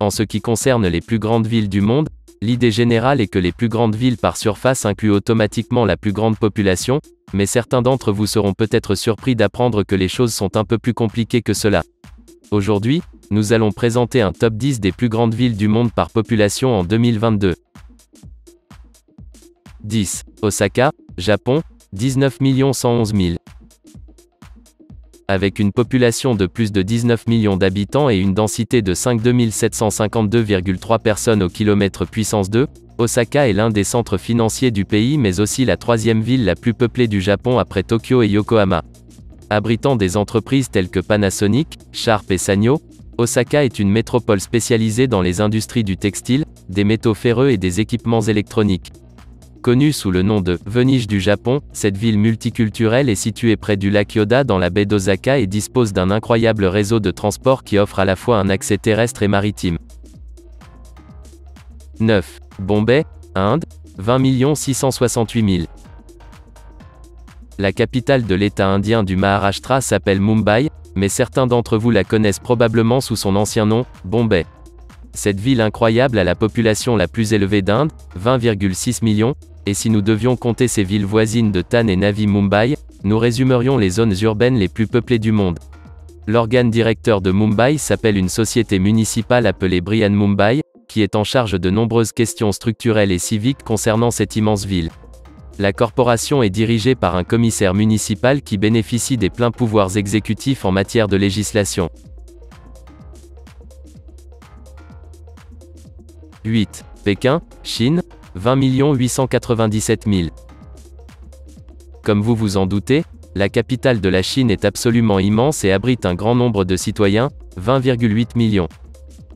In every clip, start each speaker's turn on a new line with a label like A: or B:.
A: En ce qui concerne les plus grandes villes du monde, l'idée générale est que les plus grandes villes par surface incluent automatiquement la plus grande population, mais certains d'entre vous seront peut-être surpris d'apprendre que les choses sont un peu plus compliquées que cela. Aujourd'hui, nous allons présenter un top 10 des plus grandes villes du monde par population en 2022. 10. Osaka, Japon, 19 111 000. Avec une population de plus de 19 millions d'habitants et une densité de 52 752,3 personnes au kilomètre puissance 2, Osaka est l'un des centres financiers du pays mais aussi la troisième ville la plus peuplée du Japon après Tokyo et Yokohama. Abritant des entreprises telles que Panasonic, Sharp et Sanyo, Osaka est une métropole spécialisée dans les industries du textile, des métaux ferreux et des équipements électroniques. Connue sous le nom de « Venise du Japon », cette ville multiculturelle est située près du lac Yoda dans la baie d'Osaka et dispose d'un incroyable réseau de transport qui offre à la fois un accès terrestre et maritime. 9. Bombay, Inde, 20 668 000. La capitale de l'État indien du Maharashtra s'appelle Mumbai, mais certains d'entre vous la connaissent probablement sous son ancien nom, Bombay. Cette ville incroyable a la population la plus élevée d'Inde, 20,6 millions, et si nous devions compter ses villes voisines de Thane et Navi Mumbai, nous résumerions les zones urbaines les plus peuplées du monde. L'organe directeur de Mumbai s'appelle une société municipale appelée Brihan Mumbai, qui est en charge de nombreuses questions structurelles et civiques concernant cette immense ville. La corporation est dirigée par un commissaire municipal qui bénéficie des pleins pouvoirs exécutifs en matière de législation. 8. Pékin, Chine, 20 897 000. Comme vous vous en doutez, la capitale de la Chine est absolument immense et abrite un grand nombre de citoyens, 20,8 millions.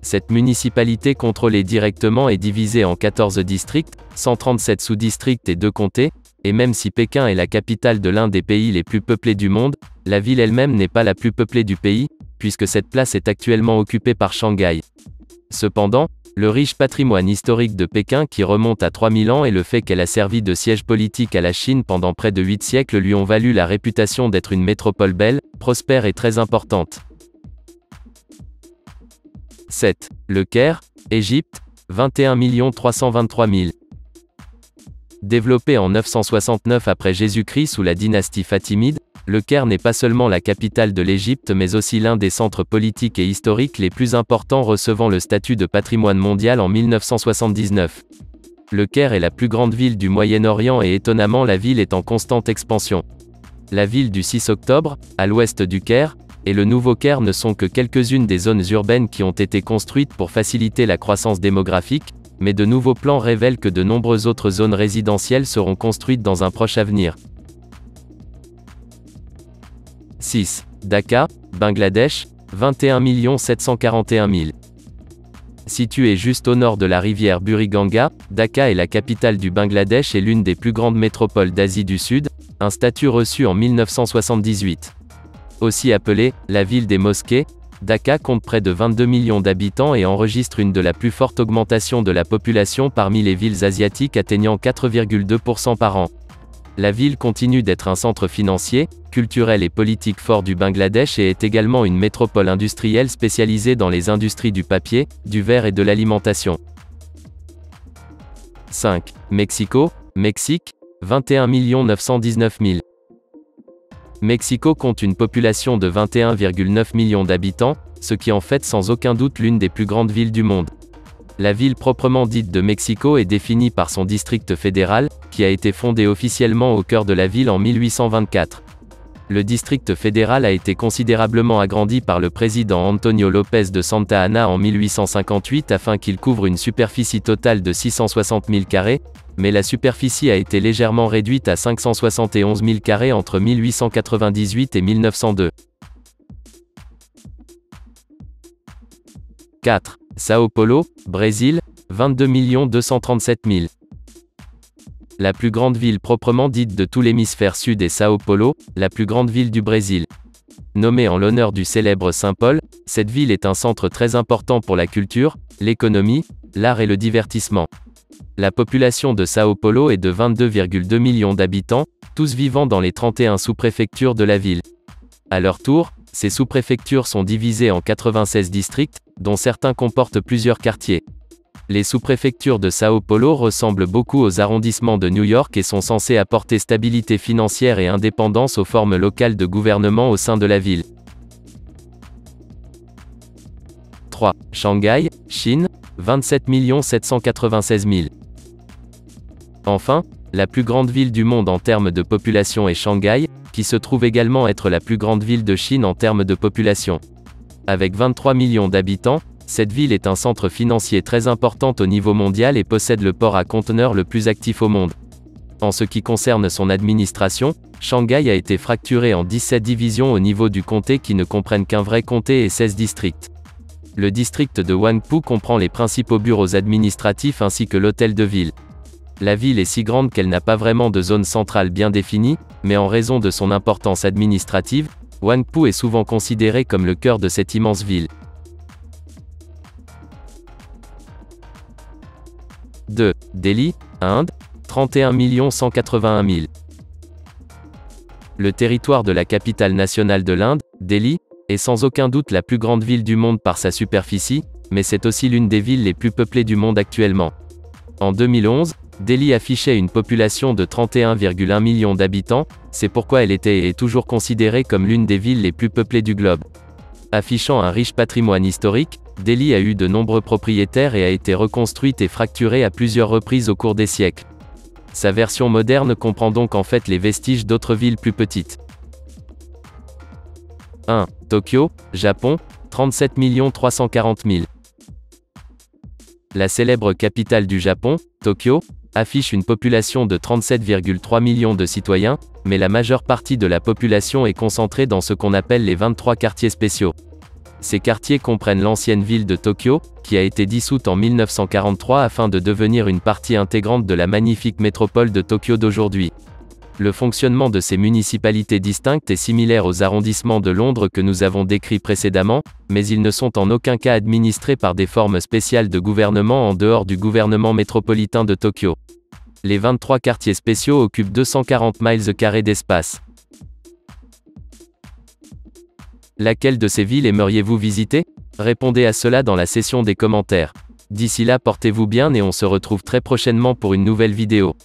A: Cette municipalité contrôlée directement est divisée en 14 districts, 137 sous-districts et 2 comtés, et même si Pékin est la capitale de l'un des pays les plus peuplés du monde, la ville elle-même n'est pas la plus peuplée du pays, puisque cette place est actuellement occupée par Shanghai. Cependant, le riche patrimoine historique de Pékin qui remonte à 3000 ans et le fait qu'elle a servi de siège politique à la Chine pendant près de 8 siècles lui ont valu la réputation d'être une métropole belle, prospère et très importante. 7. Le Caire, Égypte, 21 323 000. Développé en 969 après Jésus-Christ sous la dynastie fatimide, le Caire n'est pas seulement la capitale de l'Égypte mais aussi l'un des centres politiques et historiques les plus importants recevant le statut de patrimoine mondial en 1979. Le Caire est la plus grande ville du Moyen-Orient et étonnamment la ville est en constante expansion. La ville du 6 octobre, à l'ouest du Caire, et le Nouveau Caire ne sont que quelques-unes des zones urbaines qui ont été construites pour faciliter la croissance démographique, mais de nouveaux plans révèlent que de nombreuses autres zones résidentielles seront construites dans un proche avenir. 6. Dhaka, Bangladesh, 21 741 000. Située juste au nord de la rivière Buriganga, Dhaka est la capitale du Bangladesh et l'une des plus grandes métropoles d'Asie du Sud, un statut reçu en 1978. Aussi appelée « la ville des mosquées », Dhaka compte près de 22 millions d'habitants et enregistre une de la plus fortes augmentations de la population parmi les villes asiatiques atteignant 4,2% par an. La ville continue d'être un centre financier, culturel et politique fort du Bangladesh et est également une métropole industrielle spécialisée dans les industries du papier, du verre et de l'alimentation. 5. Mexico, Mexique, 21 919 000. Mexico compte une population de 21,9 millions d'habitants, ce qui en fait sans aucun doute l'une des plus grandes villes du monde. La ville proprement dite de Mexico est définie par son district fédéral, qui a été fondé officiellement au cœur de la ville en 1824. Le district fédéral a été considérablement agrandi par le président Antonio López de Santa Anna en 1858 afin qu'il couvre une superficie totale de 660 000 carrés, mais la superficie a été légèrement réduite à 571 000 carrés entre 1898 et 1902. 4. São Paulo, Brésil, 22 237 000. La plus grande ville proprement dite de tout l'hémisphère sud est São Paulo, la plus grande ville du Brésil. Nommée en l'honneur du célèbre Saint Paul, cette ville est un centre très important pour la culture, l'économie, l'art et le divertissement. La population de Sao Paulo est de 22,2 millions d'habitants, tous vivant dans les 31 sous-préfectures de la ville. À leur tour, ces sous-préfectures sont divisées en 96 districts, dont certains comportent plusieurs quartiers. Les sous-préfectures de Sao Paulo ressemblent beaucoup aux arrondissements de New York et sont censées apporter stabilité financière et indépendance aux formes locales de gouvernement au sein de la ville. 3. Shanghai, Chine, 27 796 000. Enfin, la plus grande ville du monde en termes de population est Shanghai, qui se trouve également être la plus grande ville de Chine en termes de population. Avec 23 millions d'habitants, cette ville est un centre financier très important au niveau mondial et possède le port à conteneurs le plus actif au monde. En ce qui concerne son administration, Shanghai a été fracturé en 17 divisions au niveau du comté qui ne comprennent qu'un vrai comté et 16 districts. Le district de Huangpu comprend les principaux bureaux administratifs ainsi que l'hôtel de ville. La ville est si grande qu'elle n'a pas vraiment de zone centrale bien définie, mais en raison de son importance administrative, Huangpu est souvent considéré comme le cœur de cette immense ville. 2. Delhi, Inde, 31 181 000. Le territoire de la capitale nationale de l'Inde, Delhi, est sans aucun doute la plus grande ville du monde par sa superficie, mais c'est aussi l'une des villes les plus peuplées du monde actuellement. En 2011, Delhi affichait une population de 31,1 millions d'habitants, c'est pourquoi elle était et est toujours considérée comme l'une des villes les plus peuplées du globe. Affichant un riche patrimoine historique, Delhi a eu de nombreux propriétaires et a été reconstruite et fracturée à plusieurs reprises au cours des siècles. Sa version moderne comprend donc en fait les vestiges d'autres villes plus petites. 1. Tokyo, Japon, 37 340 000. La célèbre capitale du Japon, Tokyo, affiche une population de 37,3 millions de citoyens, mais la majeure partie de la population est concentrée dans ce qu'on appelle les 23 quartiers spéciaux. Ces quartiers comprennent l'ancienne ville de Tokyo, qui a été dissoute en 1943 afin de devenir une partie intégrante de la magnifique métropole de Tokyo d'aujourd'hui. Le fonctionnement de ces municipalités distinctes est similaire aux arrondissements de Londres que nous avons décrits précédemment, mais ils ne sont en aucun cas administrés par des formes spéciales de gouvernement en dehors du gouvernement métropolitain de Tokyo. Les 23 quartiers spéciaux occupent 240 miles carrés d'espace. Laquelle de ces villes aimeriez-vous visiter? Répondez à cela dans la section des commentaires. D'ici là, portez-vous bien et on se retrouve très prochainement pour une nouvelle vidéo.